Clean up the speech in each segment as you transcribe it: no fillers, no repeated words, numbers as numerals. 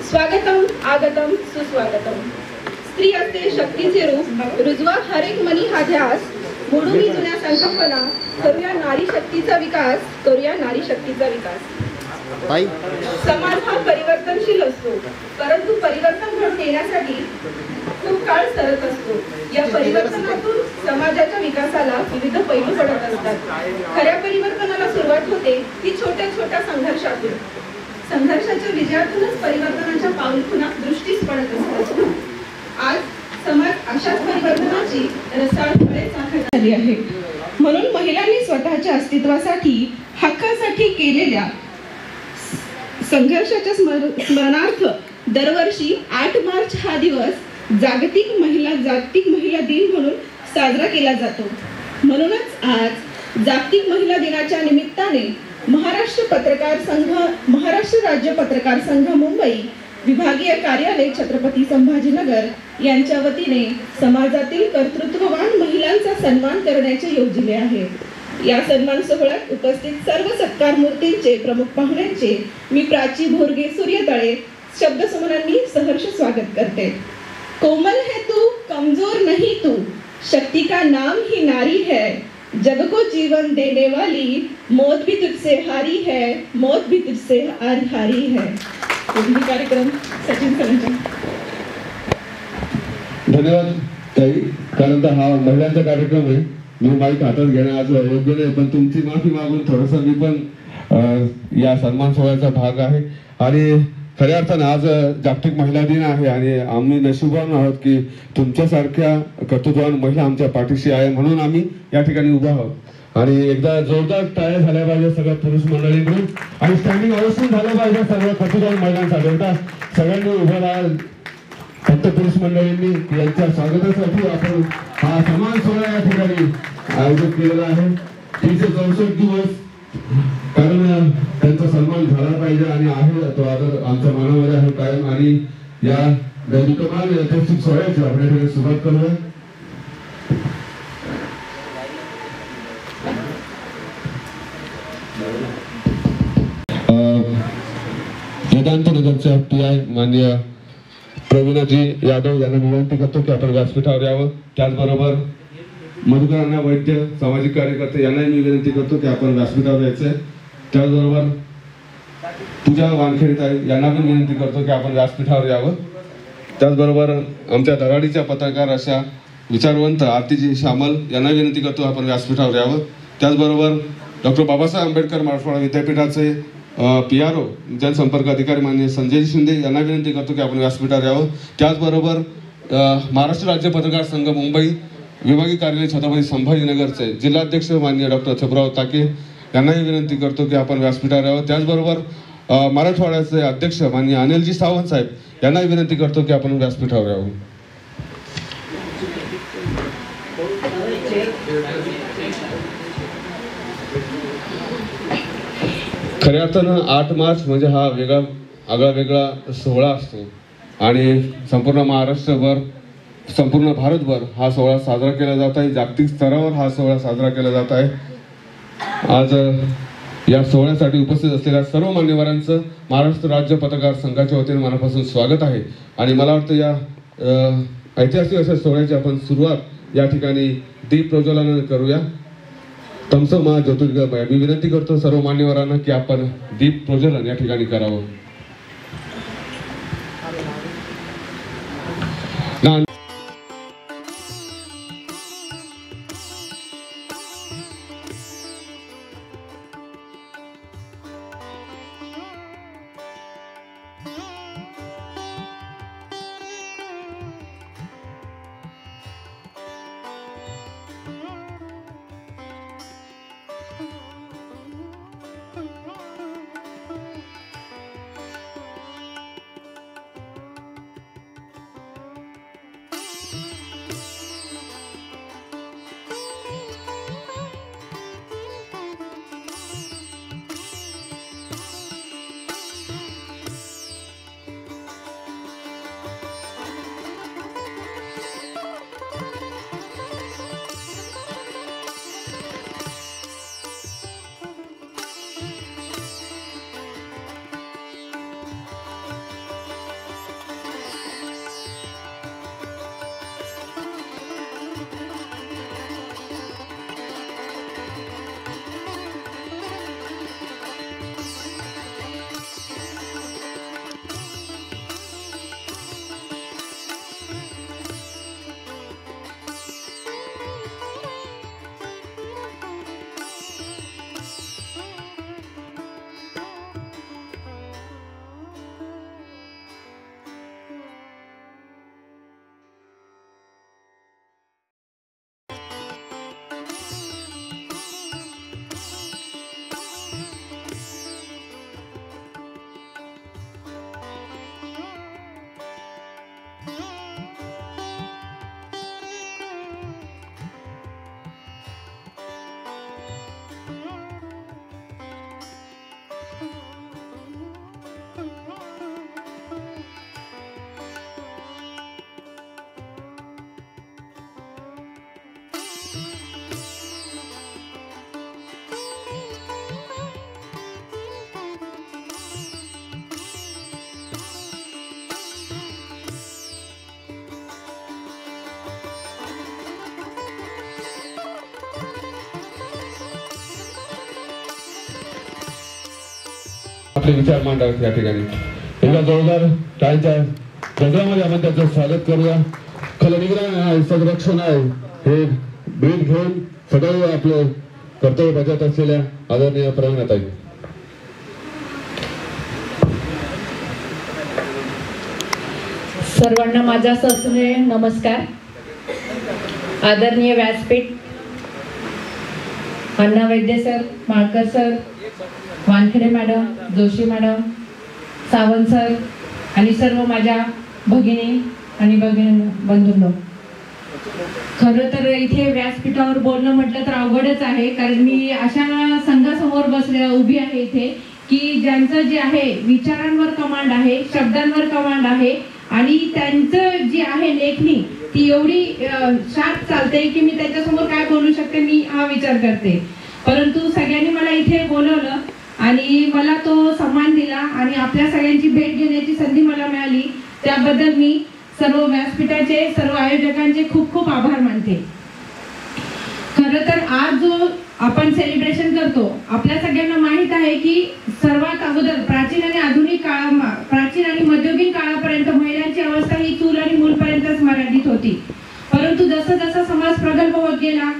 स्वागतम आगतम सुस्वागतम. स्त्री असते शक्तीचे रूप, रुजवा हरेक मनी हा ध्यास, मोडूनी जुन्या संकल्पना, करूया नारी शक्तीचा विकास, करूया नारी शक्तीचा विकास. समाज हा परिवर्तनशील असतो, परंतु परिवर्तन घडून येण्यासाठी खूप काळ सरत असतो. या परिवर्तनातून समाजाच्या विकासाला विविध पैलू पडत असतात. खऱ्या परिवर्तनाला सुरुवात होते ती छोट्या छोट्या संघर्षातून. संघर्षाच्या विजयातूनच परिवर्तनाच्या पाऊलखुणा दृष्टीस पडत असतात. आज समाज अशाच परिवर्तनाची रसाळ फळे चाखत आली आहे. म्हणून महिलांनी स्वतःच्या अस्तित्वासाठी, हक्कासाठी केलेल्या संघर्षाच्या स्मरणार्थ दरवर्षी 8 मार्च हा दिवस जागतिक महिला दिन म्हणून साजरा केला जातो. म्हणूनच आज जागतिक महिला दिनाच्या निमित्ताने महाराष्ट्र राज्य पत्रकार संघ मुंबई विभागीय कार्यालय छत्रपती संभाजीनगर यांच्या वतीने समाजातील कर्तृत्ववान महिलांचा सन्मान करण्याचे योजले आहे. या सन्मान सोहळ्यात उपस्थित सर्व सत्कार मूर्तींचे, प्रमुख पाहुण्यांचे मी प्राची भोरगे सूर्यतळे शब्दसुमनांनी सहर्ष स्वागत करते. कोमल है तू, कमजोर नहीं तू, शक्ति का नाम ही नारी है, जग को जीवन देने वाली, मौत भी तुझसे हारी है, मौत भी तुझसे हारी है. कार्यक्रम सचिन सलंजा. धन्यवाद ताई. त्यानंतर हा महिलांचा कार्यक्रम आहे. मी माईक हातात घेणं आज योग्य नाही, पण तुमची माफी मागून थोडंसं मी पण या सन्मान सोहळ्याचा भाग आहे. आणि खऱ्या अर्थानं आज जागतिक महिला दिन आहे आणि आम्ही नशीबवान आहोत की तुमच्यासारख्या कर्तृत्ववान महिला आमच्या पाठीशी आहे, म्हणून आम्ही या ठिकाणी उभा आहोत. आणि एकदा जोरदार टाळ्या झाल्या पाहिजे सगळ्या पुरुष मंडळींकडून आणि स्टँडिंग अवश्य झालं पाहिजे सर्व कर्तृत्ववान महिलांसाठी. एकदा सगळ्यांनी उभं राहा. फक्त पुरुष मंडळींनी यांच्या स्वागतासाठी आपण हा सन्मान सोहळा या ठिकाणी आयोजित केलेला आहे. 364 दिवस, कारण त्यांचा सन्मान झाला पाहिजे आणि आहे तो आदर आमच्या मनामध्ये आहे कायम. आणि या दैनिकमान ऐतिहासिक सोहळ्याची आपण या ठिकाणी सुरुवात करूया. वेदांत नगरच्या PI माननीय प्रवीणाजी यादव यांना विनंती करतो की आपण व्यासपीठावर यावं. त्याचबरोबर मधुकरांना वैद्य, सामाजिक कार्यकर्ते यांनाही मी विनंती करतो की आपण व्यासपीठावर यायचंय. त्याचबरोबर पूजा वानखेडे यांना पण विनंती करतो की आपण व्यासपीठावर यावं. त्याचबरोबर आमच्या धराडीच्या पत्रकार अशा विचारवंत आरतीजी श्यामल यांना विनंती करतो आपण व्यासपीठावर यावं. त्याचबरोबर डॉक्टर बाबासाहेब आंबेडकर मराठवाडा विद्यापीठाचे PRO जनसंपर्क अधिकारी माननीय संजय शिंदे यांना विनंती करतो की आपण व्यासपीठावर यावं. त्याचबरोबर महाराष्ट्र राज्य पत्रकार संघ मुंबई विभागीय कार्यालय छत्रपती संभाजीनगरचे जिल्हाध्यक्ष माननीय डॉक्टर छबराव ताके यांनाही विनंती करतो की आपण व्यासपीठावर यावं. त्याचबरोबर मराठवाड्याचे अध्यक्ष माननीय अनिलजी सावंत साहेब यांनाही विनंती करतो की आपण व्यासपीठावर यावं. खऱ्या अर्थानं 8 मार्च म्हणजे हा वेगळा सोहळा असतो आणि संपूर्ण महाराष्ट्रभर, संपूर्ण भारतभर हा सोहळा साजरा केला जात आहे. जागतिक स्तरावर हा सोहळा साजरा केला जात आहे. आज या सोहळ्यासाठी उपस्थित असलेल्या सर्व मान्यवरांचं महाराष्ट्र राज्य पत्रकार संघाच्या वतीने मनापासून स्वागत आहे. आणि मला वाटतं या ऐतिहासिक अशा सोहळ्याची आपण सुरुवात या ठिकाणी दीप प्रज्वलनाने करूया. तमसं मा ज्योतिर्गमय. मी विनंती करतो सर्व मान्यवरांना की आपण दीप प्रज्वलन या ठिकाणी करावं. आपले विचार मांडावेत या ठिकाणी. एका जोरदार टाळीच्या गजरामध्ये आपण त्याचं स्वागत करूया. खलनिग्रहण आहे, संरक्षण आहे, हे भेट घेऊन सदैव आपले कर्तव्य बजावत असलेल्या आदरणीय प्रवीणाताई. सर्वांना माझा सस्ने नमस्कार. आदरणीय व्यासपीठ, Anna Vaidya sir, Malkar sir, Wankhede madam, Joshi madam, Sawant sir आणि सर्व माझ्या भगिनी आणि बंधूंनो, खरं तर इथे व्यासपीठावर बोलणं म्हटलं तर अवघडच आहे, कारण मी अशा संघासमोर उभी आहे इथे की ज्यांचं जे आहे विचारांवर कमांड आहे, शब्दांवर कमांड आहे आणि त्यांचं जी आहे लेखणी ती एवढी शार्प चालते की मी त्याच्यासमोर काय बोलू शकते मी हा विचार करते. परंतु सगळ्यांनी मला इथे बोलवलं आणि मला तो सन्मान दिला आणि आपल्या सगळ्यांची भेट घेण्याची संधी मला मिळाली, त्याबद्दल मी सर्व व्यासपीठाचे सर्व आयोजकांचे खूप खूप आभार मानते. खरं तर आज जो आपण सेलिब्रेशन करतो, आपल्या सगळ्यांना माहित आहे की सर्वात अगोदर प्राचीन आणि आधुनिक प्राचीन आणि मध्ययुगीन काळापर्यंत महिलांची अवस्था ही चूल आणि मूलपर्यंतच मर्यादित होती. परंतु जसं जसं समाज प्रगल्भ होत गेला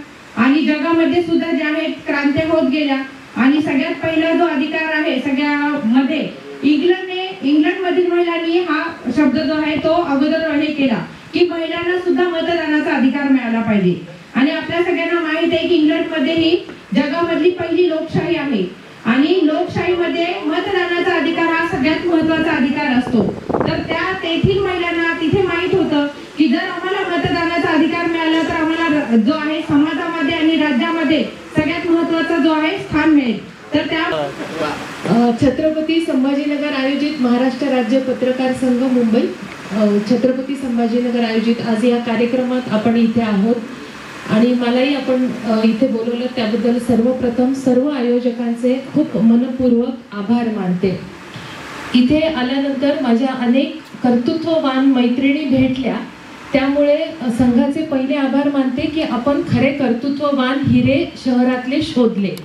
आणि जगामध्ये सुद्धा ज्या आहेत क्रांत्या होत गेल्या आणि सगळ्यात पहिला जो अधिकार आहे सगळ्यामध्ये इंग्लंडमधील महिलांनी हा शब्द जो आहे तो अगोदर हे केला की महिलांना सुद्धा मतदानाचा अधिकार मिळाला पाहिजे. आणि आपल्या सगळ्यांना माहित आहे की इंग्लंडमध्ये ही जगामधली पहिली लोकशाही आहे आणि लोकशाहीमध्ये मतदानाचा अधिकार हा सगळ्यात महत्त्वाचा अधिकार असतो. तर त्या तेथील महिलांना तिथे माहित होतं की जर आम्हाला मतदानाचा अधिकार मिळाला तर आम्हाला जो आहे समाजामध्ये आणि राज्यामध्ये सगळ्यात महत्त्वाचा जो आहे स्थान मिळेल. तर त्या छत्रपती संभाजीनगर आयोजित महाराष्ट्र राज्य पत्रकार संघ मुंबई, छत्रपती संभाजीनगर आयोजित आज या कार्यक्रमात आपण इथे आहोत आणि मलाही आपण इथे बोलवलं त्याबद्दल सर्वप्रथम सर्व आयोजकांचे खूप मनपूर्वक आभार मानते. इथे आल्यानंतर माझ्या अनेक कर्तृत्ववान मैत्रिणी भेटल्या, त्यामुळे संघाचे पहिले आभार मानते की आपण खरे कर्तृत्ववान हिरे शहरातले शोधले.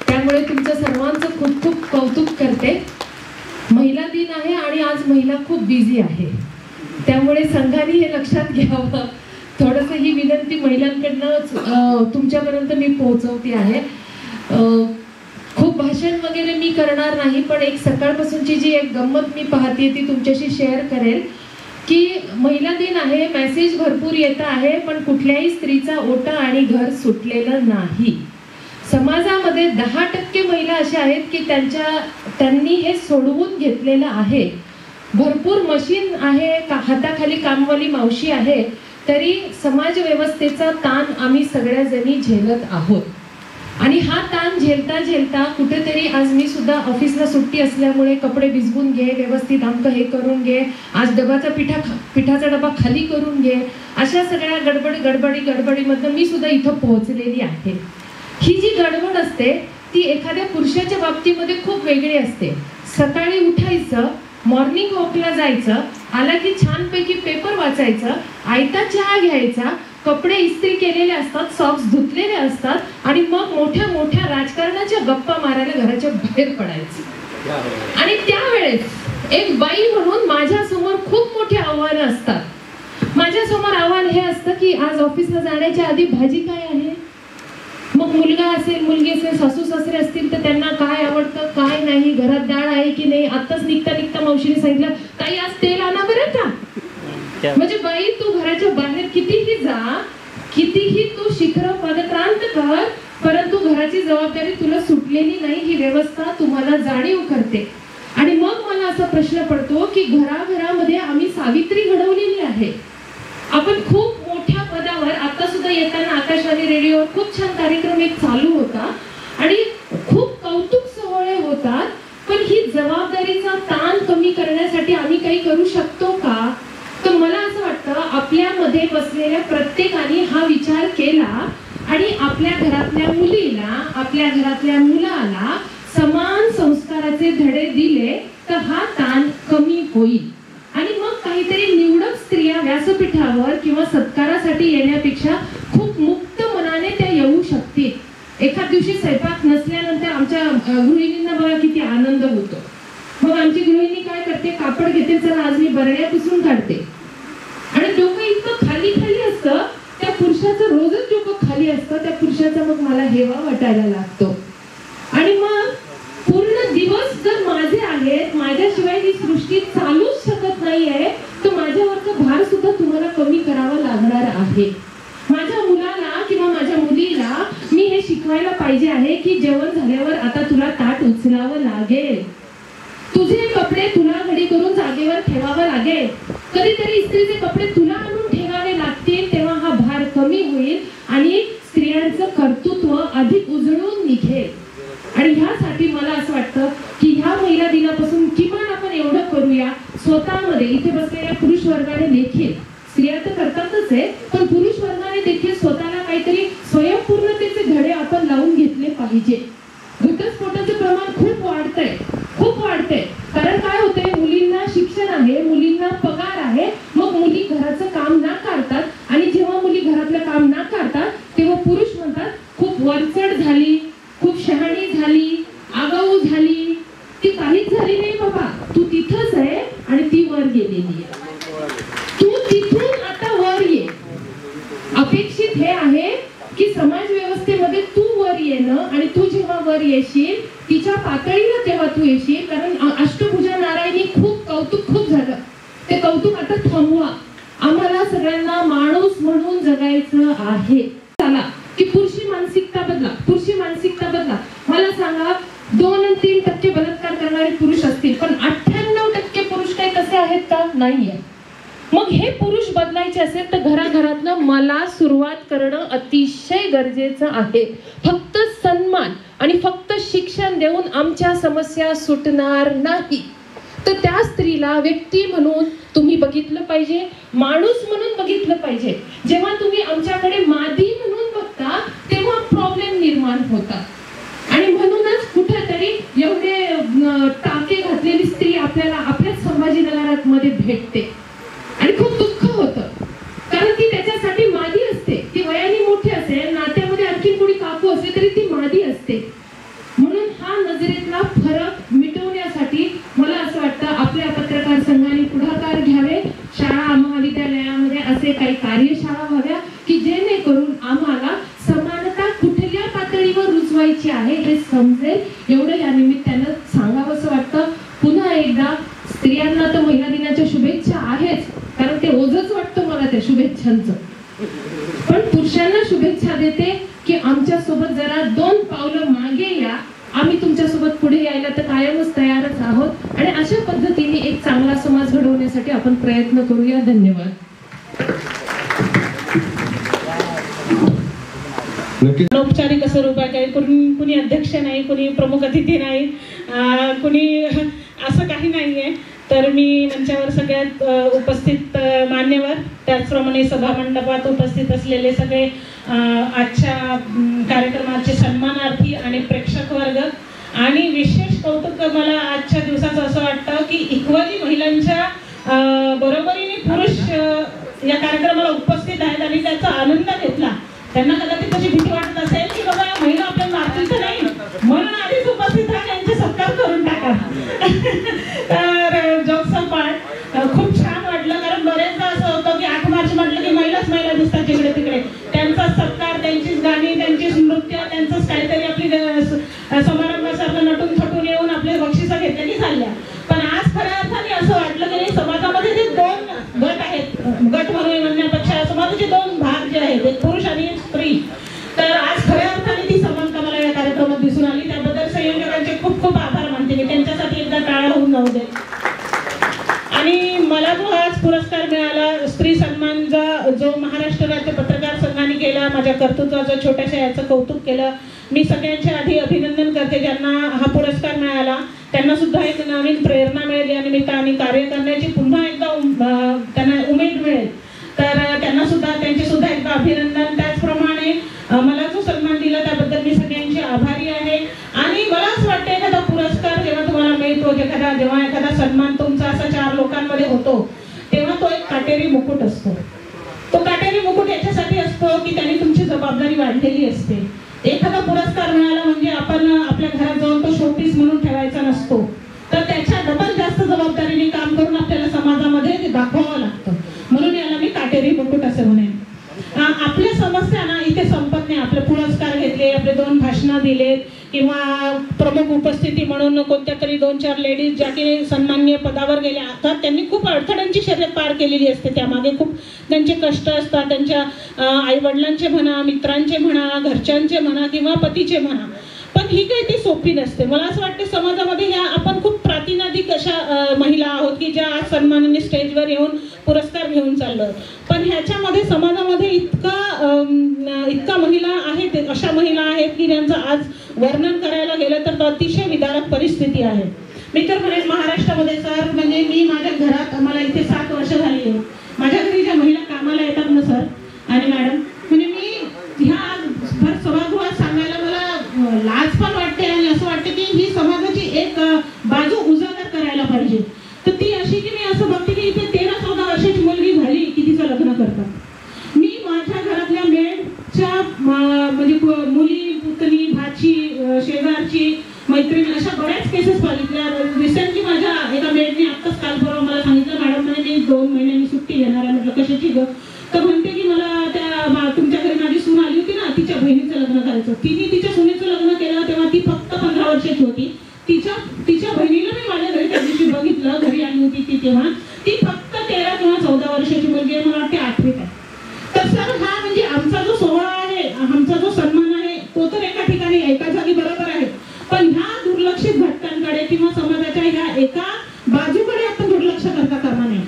त्यामुळे तुमचं सर्वांचं खूप खूप कौतुक करते. महिला दिन आहे आणि आज महिला खूप बिझी आहे, त्यामुळे संघाने हे लक्षात घ्यावं. थोडंसं ही विनंती महिलांकडनं तुमच्यापर्यंत मी पोहोचवते आहे. खूप भाषण वगैरे मी करणार नाही, पण एक सकाळपासूनची जी एक गंमत मी पाहते ती तुमच्याशी शेअर करेल की महिला दिन आहे, मेसेज भरपूर येत आहे, पण कुठल्याही स्त्रीचा ओटा आणि घर सुटलेलं नाही. समाजामध्ये 10% महिला अशा आहेत की त्यांनी हे सोडवून घेतलेलं आहे. भरपूर मशीन आहे, हाताखाली कामवाली मावशी आहे, तरी समाज व्यवस्थेचा ताण आम्ही सगळ्याजणी झेलत आहोत. आणि हा ताण झेलता झेलता कुठेतरी आज मी सुद्धा ऑफिसला सुट्टी असल्यामुळे कपडे भिजवून घे, व्यवस्थित आमक हे करून घे, आज पिठाचा डबा खाली करून घे, अशा सगळ्या गडबडीमधनं मी सुद्धा इथं पोहोचलेली आहे. ही जी गडबड असते ती एखाद्या पुरुषाच्या बाबतीमध्ये खूप वेगळी असते. सकाळी उठायचं, मॉर्निंग वॉकला जायचं, आला की छानपैकी पेपर वाचायचं, आयता चहा घ्यायचा, कपडे इस्त्री केलेले असतात, सॉक्स धुतलेले असतात आणि मग मोठ्या मोठ्या राजकारणाच्या गप्पा मारायला घराच्या बाहेर पडायचं. आणि त्यावेळेस एक बाई म्हणून माझ्या समोर खूप मोठी आव्हानं असतात. माझ्या समोर आव्हान हे असतं की आज ऑफिसला जाण्याच्या आधी भाजी काय आहे, मग मुलगा असेल, मुलगी असेल, सासू सासरे असतील तर त्यांना काय आवडतं काय नाही, घरात डाळ आहे की नाही. आताच निघता मावशीने सांगितलं ताई आज तेल आणा बरं का. म्हणजे बाई तू घराच्या बाहेर कितीही जा, कितीही तू शिखर पदक्रांत कर, परंतु घराची जबाबदारी तुला सुटलेली नाही ही व्यवस्था तुम्हाला जाणीव करते. आणि मग मला असा प्रश्न पडतो की घराघरामध्ये आम्ही सावित्री घडवलेली आहे. आपण खूप मोठ्या पदावर, आता सुद्धा येताना आकाशवाणी रेडिओवर खूप छान कार्यक्रम एक चालू होता आणि खूप कौतुक सोहळे होतात, पण ही जबाबदारीचा ताण कमी करण्यासाठी आम्ही काही करू शकतो का. तर मला असं वाटतं आपल्यामध्ये बसलेल्या प्रत्येकाने हा विचार केला आणि आपल्या घरातल्या मुलीला, आपल्या घरातल्या मुलाला समान संस्काराचे धडे दिले तर हा ताण कमी होईल. आणि मग काहीतरी निवडक स्त्रिया व्यासपीठावर किंवा सत्कारासाठी येण्यापेक्षा खूप मुक्त मनाने त्या येऊ शकतील. एखाद दिवशी स्वयंपाक नसल्यानंतर आमच्या गृहिणींना बघा किती आनंद होतो. मग आमची गृहिणी काय करते, कापड घेते, चला आज मी बरण्या पुसून काढते, आणि डोकं इतकं खाली खाली असतं, त्या पुरुषाचं रोजच डोकं खाली असतं, त्या पुरुषाचा मग मला हेवा वाटायला लागतो. आणि मग पूर्ण दिवस जर माझे आहेत, माझ्याशिवाय ही सृष्टी चालूच शकत नाहीये, तर माझ्यावरचा भार सुद्धा तुम्हाला कमी करावा लागणार आहे. माझ्या मुलाला किंवा माझ्या मुलीला मी हे शिकवायला पाहिजे आहे की जेवण झाल्यावर आता तुला ताट उचलावं लागेल, तुझे कपडे तुला घडी करून जागेवर ठेवावं लागेल, कधीतरी इस्त्रीचे कपडे तुला आणून ठेवावे लागतील, तेव्हा हा भार कमी होईल आणि स्त्रियांचं कर्तृत्व अधिक उजळून निघेल. आणि ह्यासाठी मला असं वाटतं की ह्या महिला दिनापासून किमान आपण एवढं करूया, स्वतःमध्ये इथे बसलेल्या पुरुष वर्गाने देखील, स्त्रिया तर करतातच आहे, पण पुरुष वर्गाने देखील स्वतःला काहीतरी स्वयंपूर्णतेचे धडे आपण लावून घेतले पाहिजे. घटस्फोटाचं प्रमाण खूप वाढतंय, कारण काय होतंय, मुलींना शिक्षण आहे, मुलींना पगार आहे, मग मुली घराचं काम नाकारतात, आणि जेव्हा मुली घरातलं काम नाकारतात तेव्हा पुरुष म्हणतात खूप वरचढ झाली, खूप शहाणी झाली, आगाऊ झाली. ती काहीच झाली नाही बाबा, तू तिथंच आहे आणि ती वर गेलेली आहे, तू तिथून आता वर ये. अपेक्षित हे आहे की समाज व्यवस्थेमध्ये तू वर येणं, आणि तू जेव्हा वर येशील तिच्या पातळीला तेव्हा तू येशील. कारण अष्टभुजा नारायणी कौतुक खूप झालं, ते कौतुक आता थांबवा. आम्हाला सगळ्यांना माणूस म्हणून जगायचं आहे. चला की पुरुषी मानसिकता बदला. मला सांगा, 2 आणि 3% बलात्कार करणारे पुरुष असतील, पण 98% पुरुष काही तसे आहेत का? नाहीये. मग हे पुरुष बदलायचे असेल तर घराघरातनं मला सुरुवात करणं अतिशय गरजेचं आहे. फक्त सन्मान आणि फक्त शिक्षण देऊन आमच्या समस्या सुटणार नाही. तर त्या स्त्रीला व्यक्ती म्हणून तुम्ही बघितलं पाहिजे, माणूस म्हणून बघितलं पाहिजे. जेव्हा तुम्ही आमच्याकडे मादी म्हणून बघता तेव्हा प्रॉब्लेम निर्माण होतात. आणि म्हणूनच कुठेतरी एवढे टाके घातलेली स्त्री आपल्याला आपल्याच संभाजीनगरात मध्ये भेटते, आणि खूप दुःख होतं, कारण ती त्याच्यासाठी मादी असते. ती वयाने मोठी असेल, नात्यामध्ये आणखी कोणी काकू असेल तरी ती मादी असते. म्हणून हा नजरेतला फरक मिटवण्यासाठी मला असं वाटतं आपल्या पत्रकार संघाने पुढाकार घ्यावे. शाळा महाविद्यालयामध्ये असे काही कार्यशाळा व्हाव्या की जेणेकरून आम्हाला समानता कुठल्या पातळीवर रुजवायची आहे हे समजेल. एवढं या निमित्तानं सांगावंसं वाटतं. पुन्हा एकदा स्त्रियांना तर महिला दिनाच्या शुभेच्छा आहेच, कारण ते ओझच वाटतं मला त्या शुभेच्छांचं, पण पुरुषांना शुभेच्छा देते की आमच्या सोबत जरा 2 पावलं मागे या. आम्ही तुमच्या सोबत पुढे यायला तर कायमच तयारच आहोत, आणि अशा पद्धतीने एक चांगला समाज घडवण्यासाठी आपण प्रयत्न करूया. धन्यवाद. औपचारिक असं रूप आहे, कुणी अध्यक्ष नाही, कुणी प्रमुख अतिथी नाही, कुणी असं काही नाहीये. तर मी मंचावर सगळ्यात उपस्थित मान्यवर, त्याचप्रमाणे सभामंडपात उपस्थित असलेले सगळे आजच्या कार्यक्रमाचे सन्मानार्थी आणि प्रेक्षक वर्ग, आणि विशेष कौतुक मला आजच्या दिवसाचं असं वाटतं की इक्वली महिलांच्या बरोबरीने पुरुष या कार्यक्रमाला उपस्थित आहेत आणि त्याचा आनंद घेतला. त्यांना कदाचित त्याची भीती वाटत असेल की बाबा महिला आपल्या मारतील तर नाही, म्हणून आधीच उपस्थित राहा, त्यांचे सत्कार करून टाका. तर जोक्स पार्ट खूप छान वाटलं, कारण बरेचदा असं होतं की 8 मार्च म्हटलं की महिलाच महिला दिसतात जिकडे तिकडे. त्यांचा सत्कार, त्यांचीच गाणी, त्यांचीच नृत्य, त्यांचंच काहीतरी आपली समारंभासारखं नटून थटून येऊन आपले बक्षिसं घेतलेली चालल्या. पण आज खऱ्या अर्थाने असं वाटलं की समाजामध्ये जे 2 गट आहेत, गट म्हणण्यापेक्षा समाजाचे 2 भाग जे आहेत, एक पुरुष आणि एक स्त्री, तर आज खऱ्या अर्थाने ती समानता मला या कार्यक्रमात दिसून आली. त्याबद्दल संयोजकांचे खूप खूप आभार मानते मी. त्यांच्यासाठी एकदा टाळ्या होऊन जाऊ दे. आणि मला जो आज पुरस्कार मिळाला, स्त्री सन्मानचा, जो महाराष्ट्र राज्य पत्रकार संघाने केला, माझ्या कर्तृत्वाचं छोट्याशा याचं कौतुक केलं. मी सगळ्यांच्या आधी अभिनंदन करते ज्यांना हा पुरस्कार मिळाला. त्यांना सुद्धा एक नवीन प्रेरणा मिळेल या निमित्ताने, कार्य करण्याची पुन्हा एकदा त्यांना उमेद मिळेल. तर त्यांना सुद्धा, त्यांचे सुद्धा एकदा अभिनंदन. त्याचप्रमाणे मला जो सन्मान दिला त्याबद्दल मी सगळ्यांची आभारी आहे. आणि मला असं वाटतं एखादा पुरस्कार जेव्हा तुम्हाला मिळतो, जेव्हा एखादा सन्मान तुमचा असा 4 लोकांमध्ये होतो, तेव्हा तो एक काटेरी मुकुट असतो. तो काटेरी मुकुट याच्यासाठी असतो की त्याने तुमची जबाबदारी वाढलेली असते. एखादा पुरस्कार मिळाला म्हणजे आपण आपल्या घरात जाऊन तो शोपीस म्हणून ठेवायचा नसतो, तर त्याच्या कोणत्या तरी 2-4 लेडीज ज्या की सन्माननीय पदावर गेल्या आता त्यांनी खूप अडथळ्यांची शर्यत पार केलेली असते. त्यामागे खूप त्यांचे कष्ट असतात, त्यांच्या आईवडिलांचे म्हणा, मित्रांचे म्हणा, घरच्यांचे म्हणा किंवा पतीचे म्हणा. पण ही काही ती सोपी नसते. मला असं वाटतं समाजामध्ये ह्या आपण खूप प्रातिनिधिक अशा महिला आहोत की ज्या आज सन्मानाने स्टेजवर येऊन पुरस्कार घेऊन चाललो. पण ह्याच्यामध्ये समाजामध्ये इतका महिला आहेत, अशा महिला आहेत की ज्यांचं आज वर्णन करायला गेलं तर अतिशय विदारक परिस्थिती आहे. मी तर म्हणेन महाराष्ट्रामध्ये सर, म्हणजे मी माझ्या घरात, आम्हाला इथे 7 वर्ष झाली आहे, माझ्या घरी ज्या महिला कामाला येतात ना सर आणि मॅडम, म्हणजे मी ह्या भर सभागृहात सांगायला मला लाज पण वाटते आणि असं वाटतं की ही समाजाची एक बाजू उजागर करायला पाहिजे. तर ती अशी की मी असं बघते की इथे 13-14 वर्षाची मुलगी झाली की तिचं लग्न करतात. मी माझ्या घरातल्या मेडच्या म्हणजे मुली, पुतणी, भाची, शेजारची, मैत्रीण अशा बऱ्याच केसेस बघितल्या. रिसेंटली माझ्या एका मेडने आत्ताच काल परवा मला सांगितलं, मॅडम म्हणे मी 2 महिन्यांनी सुट्टी घेणार आहे. म्हटलं कशाची ग? तर म्हणते की मला तुमच्या घरी माझी सून आली होती ना, तिच्या बहिणीचं लग्न करायचं. तिने तिच्या सुनेचं लग्न केलं तेव्हा ती फक्त 15 वर्षाची होती. तिच्या बहिणीला मी माझ्या घरी त्या दिवशी बघितलं, घरी आली होती ती तेव्हा. ती फक्त 13 किंवा 14 वर्षाची मुलगी आहे, मला वाटते 8वीत आहे. तर सर हा म्हणजे आमचा जो सोहळा आहे, आमचा जो सन्मान आहे, तो तर एका ठिकाणी एका जागी बरोबर आहे. पण ह्या दुर्लक्षित घटकांकडे किंवा समाजाच्या ह्या एका बाजूकडे आपण दुर्लक्ष करता कामा नये.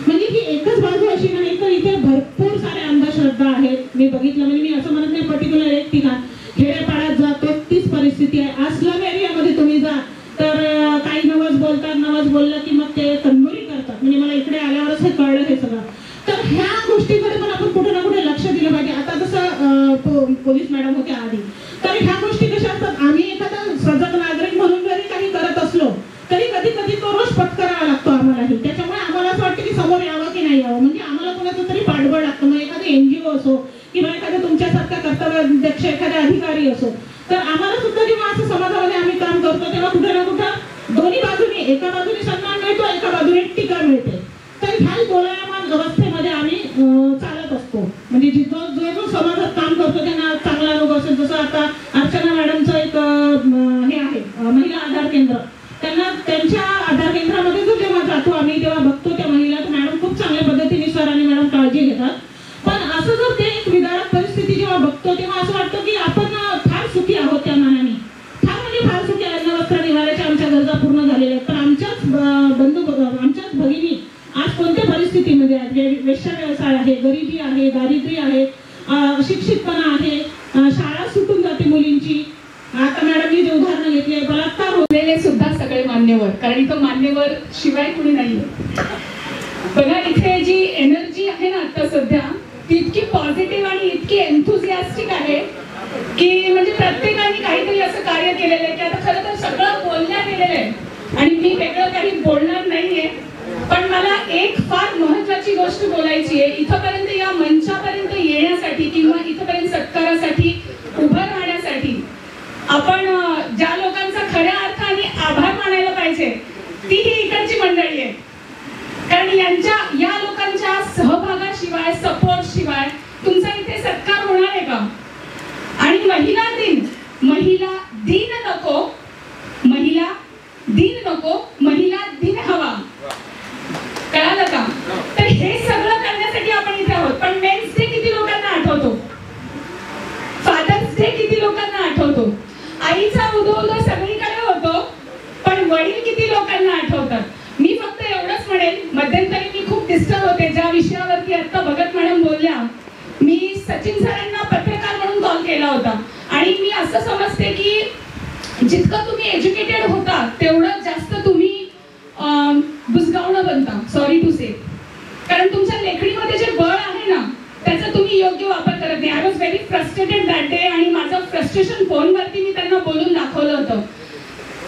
म्हणजे ही एकच बाजू अशी नाही तर इथे भरपूर साऱ्या अंधश्रद्धा आहेत. मी बघितलं, म्हणजे मी असं म्हणत नाही पर्टिक्युलर एक ठिकाण, खेड्यापाड्यात जातो तीच परिस्थिती आहे. स्लम एरियामध्ये तुम्ही जा तर काही नवस बोलतात, नवस बोललं की मग ते तंदुरी करतात. म्हणजे मला इकडे आल्यावरच हे कळलं हे सगळं. तर ह्या गोष्टीकडे पण आपण कुठे ना कुठे लक्ष दिलं पाहिजे. आता जसं पोलीस मॅडम होत्या आधी, तर ह्या गोष्टी कशा असतात, आम्ही एखादा सजग नागरिक म्हणून जरी काही करत असलो तरी कधी कधी तो रोष पत्करावा लागतो आम्हालाही. त्याच्यामुळे आम्हाला असं वाटतं की समोर यावं की नाही यावं, म्हणजे आम्हाला कोणाचं तरी पाठबळ लागतं. मग एखादी NGO असो किंवा एखाद्या तुमच्यासारखा कर्तव्याध्यक्ष एखाद्या अधिकारी असो, तर आम्हाला सुद्धा जेव्हा असं समाजामध्ये आम्ही काम करतो तेव्हा कुठे ना कुठं दोन्ही बाजूनी, एका बाजूने सन्मान मिळतो, एका बाजूने टीका मिळते. तर ह्या दोलायमान अवस्थेमध्ये आम्ही चालत असतो. म्हणजे जो समाजात काम करतो त्यांना चांगला रोग असेल, जसं आता अर्चना मॅडमचं एक हे आहे महिला आधार केंद्र, त्यांना त्यांच्या आधार केंद्रामध्ये जो जेव्हा जातो आम्ही तेव्हा बघतो त्या महिला, तर मॅडम खूप चांगल्या पद्धतीने सर आणि मॅडम काळजी घेतात. पण असं जर ते एक विदारक परिस्थिती जेव्हा बघतो तेव्हा असं वाटतं की आपण फार सुखी आहोत त्या मानाने, फार म्हणजे फार सुखी. अन्न वस्त्र निवाऱ्याच्या आमच्या गरजा पूर्ण झालेल्या आहेत. पण आमच्याच आमच्याच भगिनी आज कोणत्या परिस्थितीमध्ये आहेत. वेश्या व्यवसाय आहे, गरिबी आहे, दारिद्र्य आहे, अशिक्षितपणा आहे, शाळा सुटून जाते मुलींची. आता मॅडमनी जे उदाहरण घेतले, बलात्कार होलेले सुद्धा सगळे मान्यवर, कारण इथं मान्यवर शिवाय कुणी नाहीये. बघा इथे जी एनर्जी आहे ना आता सध्या, ती इतकी पॉझिटिव्ह आणि इतकी एन्थुसियास्टिक आहे की म्हणजे प्रत्येकाने काहीतरी असं कार्य केलेलं आहे की आता खरं तर सगळं बोलण्यात गेलेलं आहे आणि मी वेगळं काही बोलणार नाहीये. पण मला एक फार महत्वाची गोष्ट बोलायची आहे. इथपर्यंत या मंचापर्यंत येण्यासाठी किंवा इथपर्यंत सत्कारासाठी उभं राहण्यासाठी आपण ज्या लोकांचा खऱ्या अर्थाने आभार मानायला पाहिजे ती ही इकडची मंडळी आहे. कारण या लोकांच्या सहभागाशिवाय, सपोर्ट शिवाय तुमचा इथे सत्कार होणार आहे का? आणि महिला दिन नको, महिला दिन हवा. कळालं का? तर हे सगळं करण्यासाठी आपण इथे आहोत. पण मेन्स डे किती लोकांना आठवतो? फादर्स डे किती लोकांना आठवतो? आईचा उदो सगळीकडे होतो, पण वडील किती लोकांना आठवतात? मी फक्त एवढंच म्हणेन, मध्यंतरी मी खूप डिस्टर्ब होते ज्या विषयावरती आता भगत मॅडम बोलल्या. मी सचिन सरांना पत्रकार म्हणून कॉल केला होता आणि मी असं समजते की जितकं तुम्ही एज्युकेटेड होता तेवढं जास्त तुम्ही बुजगावणं बनता, सॉरी टू से. कारण तुमच्या लेखणीमध्ये जे बळ आहे ना त्याचा तुम्ही योग्य वापर करत नाही. I was very frustrated that day आणि माझं फ्रस्ट्रेशन फोनवरती मी त्यांना बोलून दाखवलं होतं.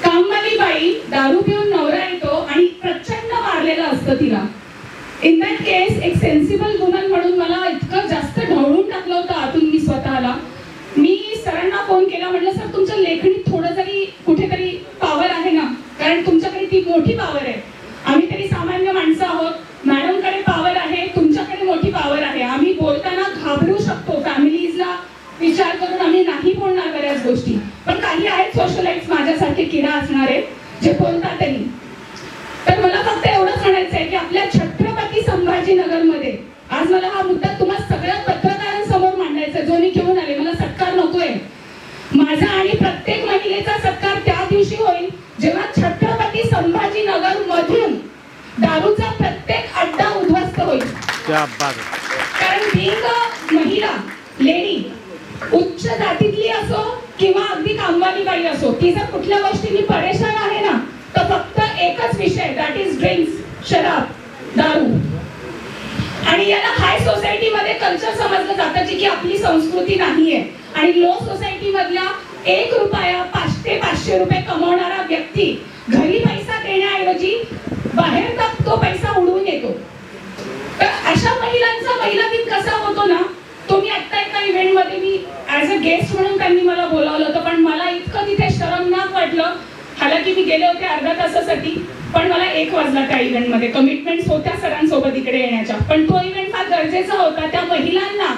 कामवाली बाई दारू पिऊन नवरा येतो आणि प्रचंड मारलेलं असतं तिला. इन दॅट केस एक सेन्सिबल वुमन म्हणून मला इतकं जास्त ढवळून टाकलं होतं आतून मी स्वतःला. मी सरांना फोन केला, म्हटलं सर तुमच्या लेखणीत थोडं जरी कुठेतरी पॉवर आहे ना, कारण तुमच्याकडे ती मोठी पॉवर आहे. आम्ही तरी सामान्य माणसं आहोत, मॅडमकडे पॉवर आहे, तुमच्याकडे मोठी पॉवर आहे. आम्ही बोलताना घाबरू शकतो, फॅमिलीजला विचार करून आम्ही नाही बोलणार बऱ्याच गोष्टी. पण काही आहेत सोशलाइट्स माझ्यासारखे किडा असणारे जे बोलतातही. तर मला फक्त एवढंच म्हणायचं आहे की आपल्या छत्रपती संभाजीनगरमध्ये आज मला हा मुद्दा तुम्हा सगळ्या पत्रकारांसमोर मांडायचा, जो मी घेऊन आले. मला सत्कार नकोय. माझा आणि प्रत्येक महिलेचा सत्कार त्या दिवशी होईल जेव्हा छत्रपती संभाजीनगर मधून दारूचा प्रत्येक अड्डा उद्ध्वस्त होईल. कारण बिंग महिला, लेडी, उच्च जातीतली असो किंवा अगदी कामवाली बाई असो, ती जर कुठल्या गोष्टींनी परेशान आहे ना, तर फक्त एकच विषय, दॅट इज ड्रिंक्स, शराब, दारू. आणि याला हाय सोसायटी मध्ये कल्चर समजलं जातं, जी की आपली संस्कृती नाहीये. आणि लो सोसायटी मधल्या 1 रुपया 500 रुपये कमवणारा व्यक्ती घरी पैसा देण्याऐवजी बाहेर तो पैसा उडवून येतो. तर अशा महिलांचा महिला दिन कसा होतो ना, तो मी आता एका इव्हेंट मध्ये मी ऍज अ गेस्ट म्हणून त्यांनी मला बोलावलं होतं, पण मला इतकं तिथे शरमनाक वाटलं. हालाकी मी गेले होते अर्ध्या तासासाठी, पण मला 1 वाजला त्या इव्हेंट मध्ये. कमिटमेंट्स होत्या सरांसोबत इकडे येण्याच्या, पण तो इव्हेंट फार गरजेचा होता. त्या महिलांना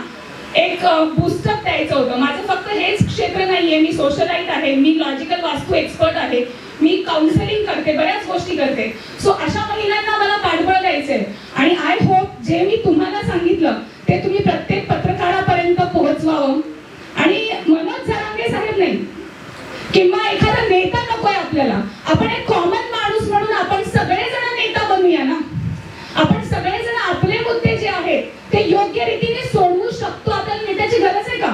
एक बूस्टअप द्यायचं होतं. माझं फक्त हेच क्षेत्र नाहीये, मी सोशलाईट आहे, मी लॉजिकल वास्तू एक्सपर्ट आहे, मी काउन्सिलिंग करते, बऱ्याच गोष्टी करते. सो अशा महिलांना मला पाठबळ द्यायचंय. आणि आय होप जे मी तुम्हाला सांगितलं ते तुम्ही प्रत्येक पत्रकारापर्यंत पोहोचवावं. आणि मनोज जरांगे साहेब नाही किंवा एखादा नेता नकोय आपल्याला, आपण एक कॉमन माणूस म्हणून आपण सगळेजण नेता बनूया ना. आपण सगळेजण आपले मुद्दे जे आहेत ते योग्य रीतीने सोडवू शकतो. आपल्याला नेत्याची गरज आहे का?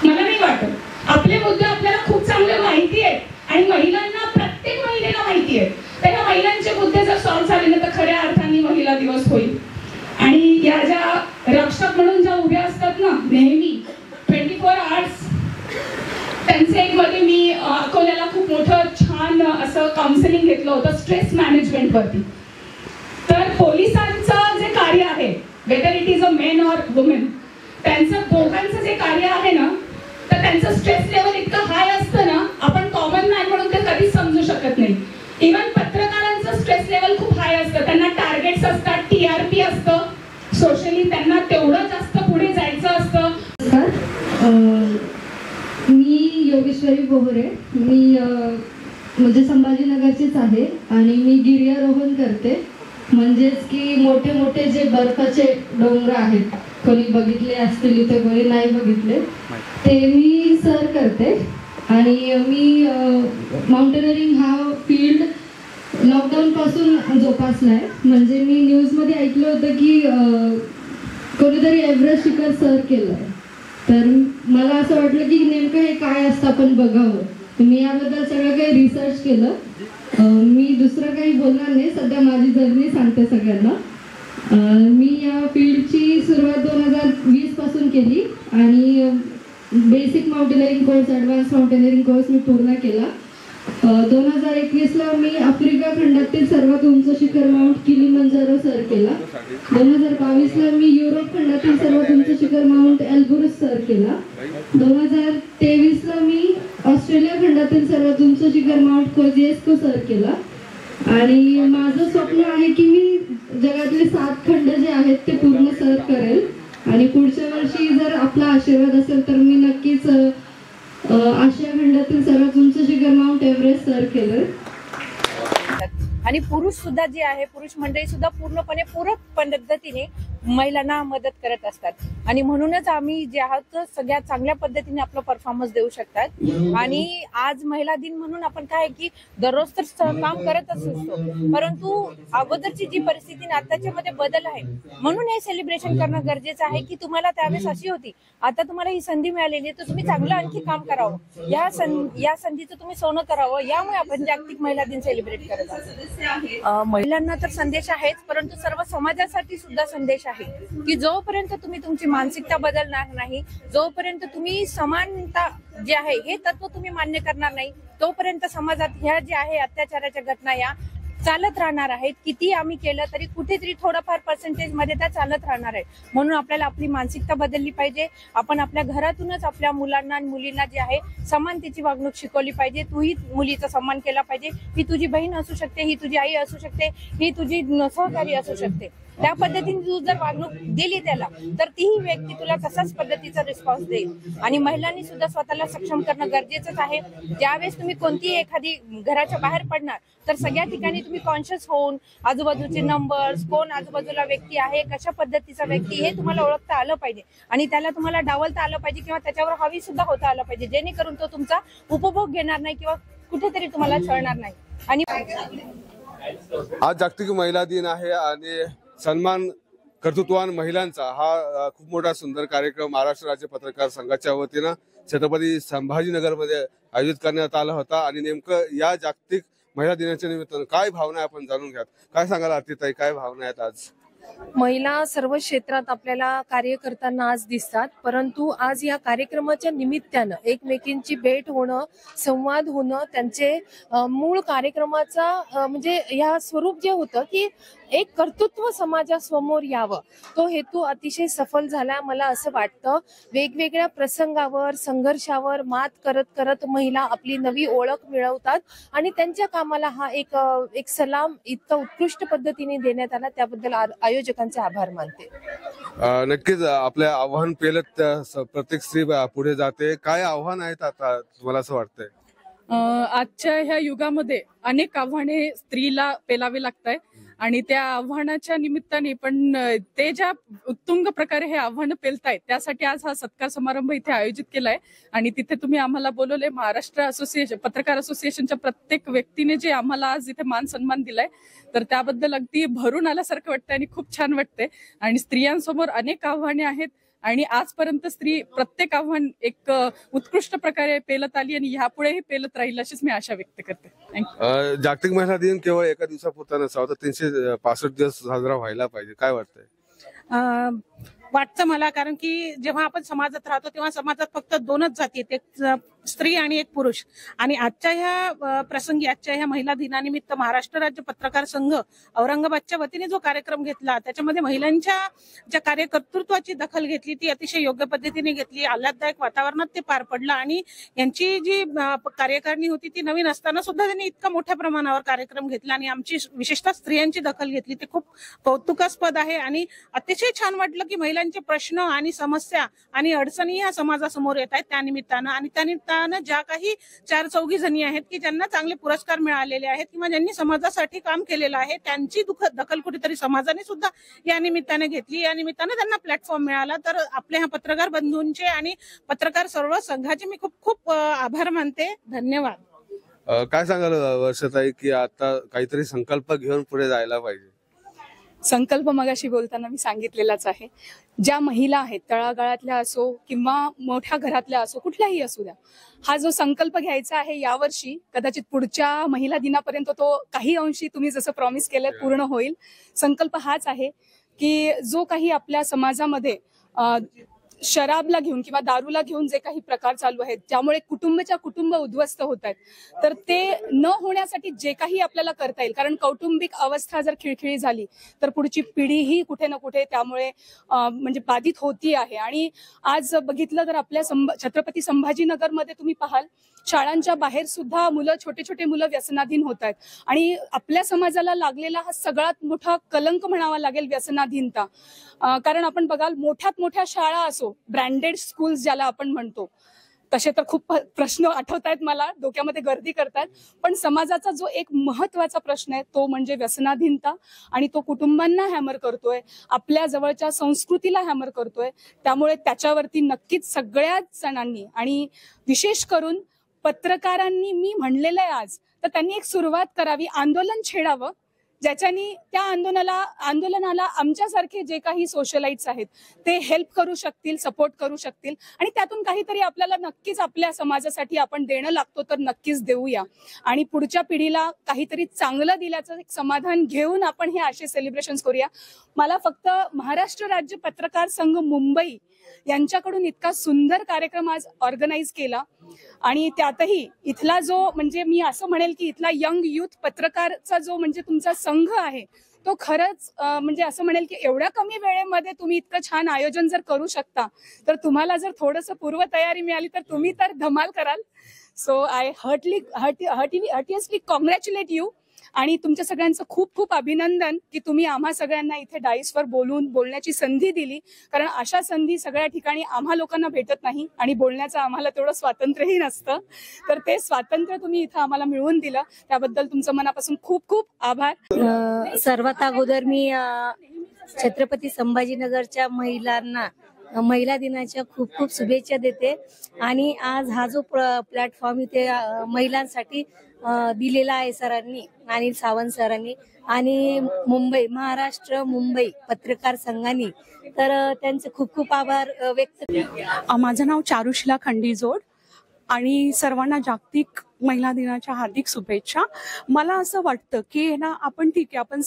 मला नाही वाटत. आपले मुद्दे आपल्याला खूप चांगले माहिती आहेत आणि महिलांना, प्रत्येक महिलेला माहिती आहे. तर या महिलांचे मुद्दे जर सॉल्व्ह झाले ना, तर खऱ्या अर्थाने महिला दिवस होईल. आणि या ज्या रक्षक म्हणून ज्या उभ्या असतात ना नेहमी 24 आवर्स, त्यांचे एक मध्ये मी अकोल्याला खूप मोठं छान असं काउन्सिलिंग घेतलं होतं स्ट्रेस मॅनेजमेंट वरती. तर पोलिसांचं जे कार्य आहे, whether it is a main or women, त्यांचं दोघांचं जे कार्य आहे ना, तर त्यांचं स्ट्रेस लेवल इतकं हाय असतं ना, आपण कॉमन मॅन म्हणून ते कधीच समजू शकत नाही. इव्हन पत्रकारांचं स्ट्रेस लेवल खूप हाय असतं. त्यांना टार्गेट्स असतात, TRP असतं, सोशली त्यांना तेवढं जास्त पुढे जायचं असतं. मी योगेश्वरी बोहरे, मी म्हणजे संभाजीनगरचीच आहे आणि मी गिर्यारोहण करते. म्हणजेच की मोठे मोठे जे बर्फाचे डोंगर आहेत, कोणी बघितले असतील इथे, कोणी नाही बघितले, ते मी सर करते. आणि मी माउंटेनरिंग हा फील्ड लॉकडाऊन पासून जोपासला आहे. म्हणजे मी न्यूजमध्ये ऐकलं होतं की कोणीतरी एव्हरेस्ट शिखर सर केलं आहे. तर मला असं वाटलं की नेमकं हे काय असतं, आपण बघावं. मी याबद्दल सगळं काही रिसर्च केलं. मी दुसरं काही बोलणार नाही, सध्या माझी जर्नी सांगते सगळ्यांना. मी या फील्डची सुरुवात 2020 पासून केली आणि basic mountaineering course, advance mountaineering course मी पूर्ण केला. 2021ला मी आफ्रिका खंडातील सर्वात उंच शिखर माउंट किलिमंजारो सर केला. 2022ला मी युरोप खंडातील सर्वात उंच शिखर माउंट एल्ब्रुस सर केला. 2023ला मी ऑस्ट्रेलिया खंडातील सर्वात उंच शिखर माउंट कोजिएस्को सर केला. आणि माझं स्वप्न आहे की मी जगातले 7 खंड जे आहेत ते पूर्ण सर करेल. आणि पुढच्या वर्षी जर आपला आशीर्वाद असेल तर मी नक्कीच आशिया खंडातील सर्वात उंच शिखर माउंट एव्हरेस्ट सर केलं. आणि पुरुष सुद्धा जे आहे, पुरुष मंडळी सुद्धा पूर्णपणे पूरक पद्धतीने महिलांना मदत करत असतात. आणि म्हणूनच आम्ही जे आहोत सगळ्यात चांगल्या पद्धतीने आपला परफॉर्मन्स देऊ शकतात. आणि आज महिला दिन म्हणून आपण काय की दररोज तर काम करतच असतो, परंतु अगोदरची जी परिस्थिती ना आताच्या मध्ये बदल आहे, म्हणून हे सेलिब्रेशन करणं गरजेचं आहे. की तुम्हाला त्यावेळेस अशी होती, आता तुम्हाला ही संधी मिळालेली आहे, तर तुम्ही चांगलं आणखी काम करावं, या संधीचं तुम्ही सोनं करावं. यामुळे आपण जागतिक महिला दिन सेलिब्रेट करत आहोत. महिलांना तर संदेश आहेच, परंतु सर्व समाजासाठी सुद्धा संदेश आहे की जोपर्यंत तुम्ही तुमची मानसिकता बदलणार नाही, जोपर्यंत तुम्ही समानता जे आहे हे तत्व तुम्ही मान्य करणार नाही, तोपर्यंत समाजात ह्या ज्या आहे अत्याचाराच्या घटना या चालत राहणार आहेत. किती आम्ही केलं तरी कुठेतरी थोडंफार पर्सेंटेज मध्ये त्या चालत राहणार आहे. म्हणून आपल्याला आपली मानसिकता बदलली पाहिजे. आपण आपल्या घरातूनच आपल्या मुलांना आणि मुलींना जे आहे समानतेची वागणूक शिकवली पाहिजे. तूही मुलीचा सन्मान केला पाहिजे. ही तुझी बहीण असू शकते, ही तुझी आई असू शकते, ही तुझी सहकारी असू शकते. त्या पद्धतीने तू जर वागणूक दिली त्याला तर तीही व्यक्ती तुला तसाच पद्धतीचा रिस्पॉन्स देईल. आणि महिलांनी सुद्धा स्वतःला सक्षम करणं गरजेचंच आहे. ज्यावेळेस तुम्ही कोणतीही एखादी घराच्या बाहेर पडणार तर सगळ्या ठिकाणी तुम्ही कॉन्शियस होऊन आजूबाजूचे नंबर्स, कोण आजूबाजूला व्यक्ती आहे, कशा पद्धतीचा व्यक्ती हे तुम्हाला ओळखता आलं पाहिजे आणि त्याला तुम्हाला डावलता आलं पाहिजे किंवा त्याच्यावर हवी सुद्धा होता आलं पाहिजे, जेणेकरून तो तुमचा उपभोग घेणार नाही किंवा कुठेतरी तुम्हाला छळणार नाही. आणि आज जागतिक महिला दिन आहे आणि सन्मान कर्तृत्ववान महिलांचा हा खूप मोठा सुंदर कार्यक्रम महाराष्ट्र राज्य पत्रकार संघाच्या वतीनं छत्रपती संभाजीनगरमध्ये आयोजित करण्यात आला होता. आणि नेमकं या जागतिक महिला दिनाच्या निमित्तानं काय भावना आहे आपण जाणून घ्या. काय सांगाल आरतीताई, काय भावना आहेत आज? महिला सर्व क्षेत्रात आपल्याला कार्य करताना आज दिसतात, परंतु आज या कार्यक्रमाच्या निमित्तानं एकमेकींची भेट होणं, संवाद होणं, त्यांचे मूळ कार्यक्रमाचा म्हणजे या स्वरूप जे होतं की एक कर्तृत्व समाजासमोर यावं, तो हेतू अतिशय सफल झाला मला असं वाटतं. वेगवेगळ्या प्रसंगावर, संघर्षावर मात करत करत महिला आपली नवी ओळख मिळवतात आणि त्यांच्या कामाला हा एक सलाम इतका उत्कृष्ट पद्धतीने देण्यात आला, त्याबद्दल आयोजकांचे आभार मानते. नक्कीच आपल्या आव्हान पेलत प्रत्येक स्त्री पुढे जाते. काय आव्हान आहेत आता तुम्हाला असं वाटतंय? आजच्या ह्या युगामध्ये अनेक आव्हाने स्त्रीला पेलावे लागताय आणि त्या आव्हानाच्या निमित्ताने पण ते ज्या उत्तुंग प्रकारे हे आव्हानं पेलतायत त्यासाठी आज हा सत्कार समारंभ इथे आयोजित केलाय. आणि तिथे तुम्ही आम्हाला बोलवले, महाराष्ट्र असोसिएशन, पत्रकार असोसिएशनच्या प्रत्येक व्यक्तीने जे आम्हाला आज इथे मान सन्मान दिलाय तर त्याबद्दल अगदी भरून आल्यासारखं वाटतंय आणि खूप छान वाटतंय. आणि स्त्रियांसमोर अनेक आव्हाने आहेत आणि आजपर्यंत स्त्री प्रत्येक आव्हान एक उत्कृष्ट प्रकारे पेलत आली आणि ह्यापुढेही पेलत राहील अशीच मी आशा व्यक्त करते. थँक्यू. जागतिक महिला दिन केवळ एका दिवसापुरता नसावा तर 365 दिवस साजरा व्हायला पाहिजे, काय वाटतंय? वाटतं मला, कारण की जेव्हा आपण समाजात राहतो तेव्हा समाजात फक्त दोनच जाती आहेत, एक स्त्री आणि एक पुरुष. आणि आजच्या ह्या प्रसंगी, आजच्या ह्या महिला दिनानिमित्त महाराष्ट्र राज्य पत्रकार संघ औरंगाबादच्या वतीने जो कार्यक्रम घेतला त्याच्यामध्ये महिलांच्या ज्या कार्यकर्तृत्वाची दखल घेतली ती अतिशय योग्य पद्धतीने घेतली. आल्हाददायक वातावरणात ते पार पडलं आणि यांची जी कार्यकारिणी होती ती नवीन असताना सुद्धा त्यांनी इतका मोठ्या प्रमाणावर कार्यक्रम घेतला आणि आमची विशेषतः स्त्रियांची दखल घेतली. ते खूप कौतुकास्पद आहे आणि अतिशय छान वाटलं की महिलांचे प्रश्न आणि समस्या आणि अडचणी ह्या समाजासमोर येत आहेत त्यानिमित्तानं. आणि त्यानिमित्तानं ज्या काही 4-4 जणी आहेत की ज्यांना चांगले पुरस्कार मिळालेले आहेत किंवा ज्यांनी समाजासाठी काम केलेलं आहे त्यांची दखल कुठेतरी समाजाने सुद्धा या निमित्ताने घेतली. या निमित्ताने त्यांना प्लॅटफॉर्म मिळाला. तर आपल्या ह्या पत्रकार बंधूंचे आणि पत्रकार सर्व संघाचे मी खूप खूप आभार मानते. धन्यवाद. काय सांगाल वर्षाताई की आता काहीतरी संकल्प घेऊन पुढे जायला पाहिजे? संकल्प मगाशी बोलताना मी सांगितलेलाच आहे. ज्या महिला आहेत तळागाळातल्या असो किंवा मोठ्या घरातल्या असो, कुठल्याही असू द्या, हा जो संकल्प घ्यायचा आहे यावर्षी, कदाचित पुढच्या महिला दिनापर्यंत तो काही अंशी तुम्ही जसं प्रॉमिस केलंय पूर्ण होईल. संकल्प हाच आहे की जो काही आपल्या समाजामध्ये शराबला घेऊन किंवा दारूला घेऊन जे काही प्रकार चालू आहेत ज्यामुळे कुटुंब उद्ध्वस्त होत आहेत, तर ते न होण्यासाठी जे काही आपल्याला करता येईल, कारण कौटुंबिक अवस्था जर खिळखिळी झाली तर पुढची पिढीही कुठे ना कुठे त्यामुळे म्हणजे बाधित होती आहे. आणि आज बघितलं तर आपल्या छत्रपती संभाजीनगरमध्ये तुम्ही पाहाल शाळांच्या बाहेर सुद्धा छोटे मुलं व्यसनाधीन होत आहेत. आणि आपल्या समाजाला लागलेला हा सगळ्यात मोठा कलंक म्हणावा लागेल व्यसनाधीनता. कारण आपण बघाल मोठ्यात मोठ्या शाळा असो, ब्रँडेड स्कूल्स ज्याला आपण म्हणतो, तसे तर खूप प्रश्न आठवत आहेत मला, डोक्यामध्ये गर्दी करतात. पण समाजाचा जो एक महत्वाचा प्रश्न आहे तो म्हणजे व्यसनाधीनता. आणि तो कुटुंबांना हॅमर करतोय, आपल्या जवळच्या संस्कृतीला हॅमर करतोय. त्यामुळे त्याच्यावरती नक्कीच सगळ्याच जणांनी आणि विशेष करून पत्रकारांनी, मी म्हणलेलं आहे आज, तर त्यांनी एक सुरुवात करावी, आंदोलन छेडावं, ज्याच्यानी त्या आंदोलनाला आमच्यासारखे जे काही सोशलाइट्स आहेत ते हेल्प करू शकतील, सपोर्ट करू शकतील. आणि त्यातून काहीतरी आपल्याला नक्कीच आपल्या समाजासाठी आपण देणं लागतो तर नक्कीच देऊया. आणि पुढच्या पिढीला काहीतरी चांगलं दिल्याचं एक समाधान घेऊन आपण हे असे सेलिब्रेशन्स करूया. मला फक्त महाराष्ट्र राज्य पत्रकार संघ मुंबई यांच्याकडून इतका सुंदर कार्यक्रम आज ऑर्गनाईज केला आणि त्यातही इथला जो म्हणजे मी असं म्हणेल की इथला यंग युथ पत्रकारचा जो म्हणजे तुमचा संघ आहे तो खरंच म्हणजे असं म्हणेल की एवढ्या कमी वेळेमध्ये तुम्ही इतकं छान आयोजन जर करू शकता तर तुम्हाला जर थोडंसं पूर्वतयारी मिळाली तर तुम्ही तर धमाल कराल. सो आय हर्टियसली कॉंग्रॅच्युलेट यू आणि तुमच्या सगळ्यांचं खूप खूप अभिनंदन की तुम्ही आम्हा सगळ्यांना इथे डाईसवर बोलण्याची संधी दिली, कारण अशा संधी सगळ्या ठिकाणी आम्हा लोकांना भेटत नाही आणि बोलण्याचं आम्हाला तेवढं स्वातंत्र्यही नसतं. तर ते स्वातंत्र्य तुम्ही इथं आम्हाला मिळवून दिलं, त्याबद्दल तुमचं मनापासून खूप खूप आभार. सर्वात अगोदर मी छत्रपती संभाजीनगरच्या महिलांना महिला दिनाच्या खूप खूप शुभेच्छा देते. आणि आज हा जो प्लॅटफॉर्म इथे महिलांसाठी दिलेला आहे सरांनी, अनिल सावंत सरांनी आणि महाराष्ट्र मुंबई पत्रकार संघाने, तर त्यांचे खूप खूप आभार व्यक्त. माझं नाव चारुशिला खंडीजोड आणि सर्वांना जागतिक महिला दिनाच्या हार्दिक शुभेच्छा. मला असं वाटतं की ना, आपण ठीक आहे, आपण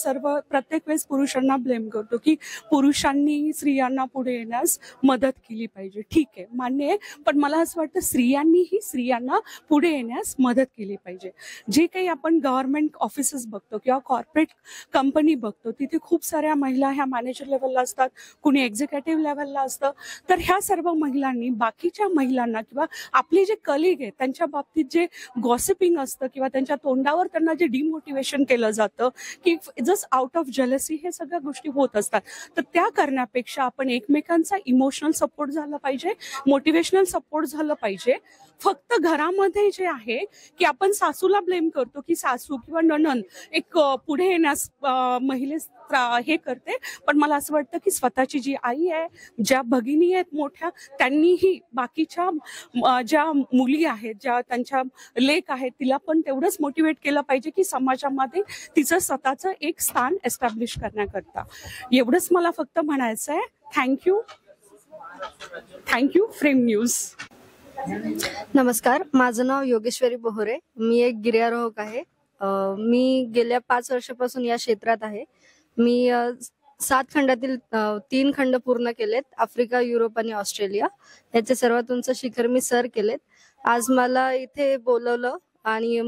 प्रत्येक वेळेस पुरुषांना ब्लेम करतो की पुरुषांनी स्त्रियांना पुढे येण्यास मदत केली पाहिजे. ठीक आहे, मान्य आहे, पण मला असं वाटतं स्त्रियांनीही स्त्रियांना पुढे येण्यास मदत केली पाहिजे. जे काही आपण गव्हर्नमेंट ऑफिसेस बघतो किंवा कॉर्पोरेट कंपनी बघतो, तिथे खूप साऱ्या महिला ह्या मॅनेजर लेवलला असतात, कुणी एक्झिक्युटिव्ह लेवलला असतं. तर ह्या सर्व महिलांनी बाकीच्या महिलांना किंवा आपले जे कलिग आहेत त्यांच्या बाबतीत जे गॉसिपिंग असतं किंवा त्यांच्या तोंडावर त्यांना जे डिमोटिवेशन केलं जातं की जस्ट आउट ऑफ जेलसी, हे सगळ्या गोष्टी होत असतात. तर त्या करण्यापेक्षा आपण एकमेकांचा इमोशनल सपोर्ट झाला पाहिजे, मोटिवेशनल सपोर्ट झालं पाहिजे. फक्त घरामध्ये जे आहे की आपण सासूला ब्लेम करतो की सासू किंवा नणंद एक पुढे येण्यास महिलेस हे करते, पण मला असं वाटतं की स्वतःची जी आई आहे, ज्या भगिनी आहेत मोठ्या, त्यांनीही बाकीच्या ज्या मुली आहेत, ज्या त्यांच्या लेक आहेत, तिला पण तेवढंच मोटिवेट केलं पाहिजे की समाजामध्ये तिचं स्वतःचं एक स्थान एस्टॅब्लिश करण्याकरता. एवढंच मला फक्त म्हणायचं आहे. Thank you frame news. नमस्कार, माझं नाव योगेश्वरी बोहरे. मी एक गिर्यारोहक आहे. मी गेल्या 5 वर्षापासून या क्षेत्रात आहे. मी 7 खंडातील 3 खंड पूर्ण केलेत, आफ्रिका, युरोप आणि ऑस्ट्रेलिया. याचे सर्वात उंच शिखर मी सर केलेत. आज मला इथे बोलवलं आणि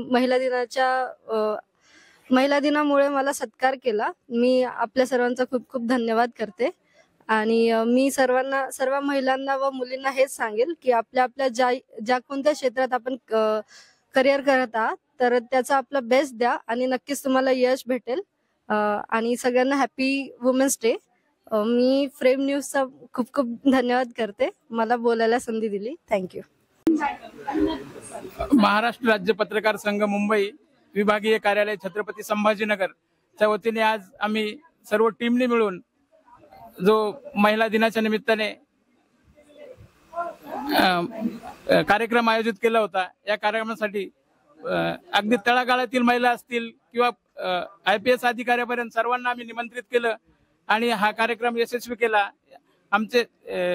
महिला दिनामुळे मला सत्कार केला. मी आपल्या सर्वांचा खूप खूप धन्यवाद करते. आणि मी सर्व महिलांना व मुलींना हेच सांगेल की आपल्या ज्या कोणत्या क्षेत्रात आपण करिअर करत आहात, तर त्याचा आपला बेस्ट द्या आणि नक्कीच तुम्हाला यश भेटेल. आणि सगळ्यांना हॅपी वुमेन्स डे. मी फ्रेम न्यूजचा खूप खूप धन्यवाद करते, मला बोलायला संधी दिली. थँक्यू. महाराष्ट्र राज्य पत्रकार संघ मुंबई विभागीय कार्यालय छत्रपती संभाजीनगरच्या वतीने आज आम्ही सर्व टीमने मिळून जो महिला दिनाच्या निमित्ताने कार्यक्रम आयोजित केला होता, या कार्यक्रमासाठी अगदी तळागाळातील महिला असतील किंवा IPS अधिकाऱ्यापर्यंत सर्वांना आम्ही निमंत्रित केलं आणि हा कार्यक्रम यशस्वी केला. आमचे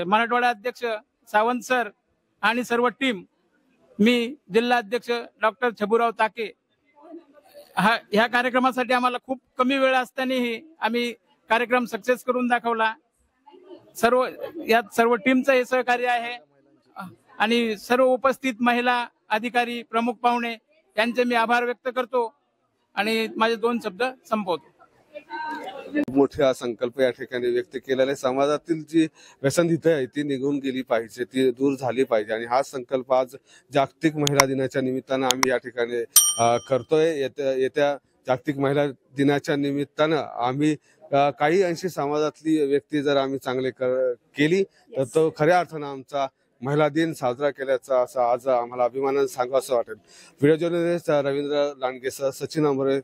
मराठवाडा अध्यक्ष सावंत सर आणि सर्व टीम, मी जिल्हा अध्यक्ष डॉक्टर छबुराव ताके. ह्या कार्यक्रमासाठी आम्हाला खूप कमी वेळ असतानाही आम्ही कार्यक्रम सक्सेस करून दाखवला. यात सर्व टीमचं हे सहकार्य आहे आणि सर्व उपस्थित महिला अधिकारी, प्रमुख पाहुणे यांचे मी आभार व्यक्त करतो आणि माझे 2 शब्द संपवतो. मोठा संकल्प या ठिकाणी व्यक्त केलेला आहे. समाजातील जी व्यसनहित आहे ती निघून गेली पाहिजे, ती दूर झाली पाहिजे आणि हा संकल्प आज जागतिक महिला दिनाच्या निमित्तानं आम्ही या ठिकाणी करतोय. येत्या जागतिक महिला दिनाच्या निमित्तानं आम्ही काही अंशी समाजातली व्यक्ती जर आम्ही चांगले केली तर तो खऱ्या अर्थानं आमचा महिला दिन साजरा केल्याचा असं आज आम्हाला अभिमानाने सांगावं वाटेल. व्हिडिओ जर्नलिस्ट रवींद्र लांडगेसह सचिन आंबरे,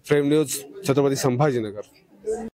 फ्रेम न्यूज, छत्रपती संभाजीनगर.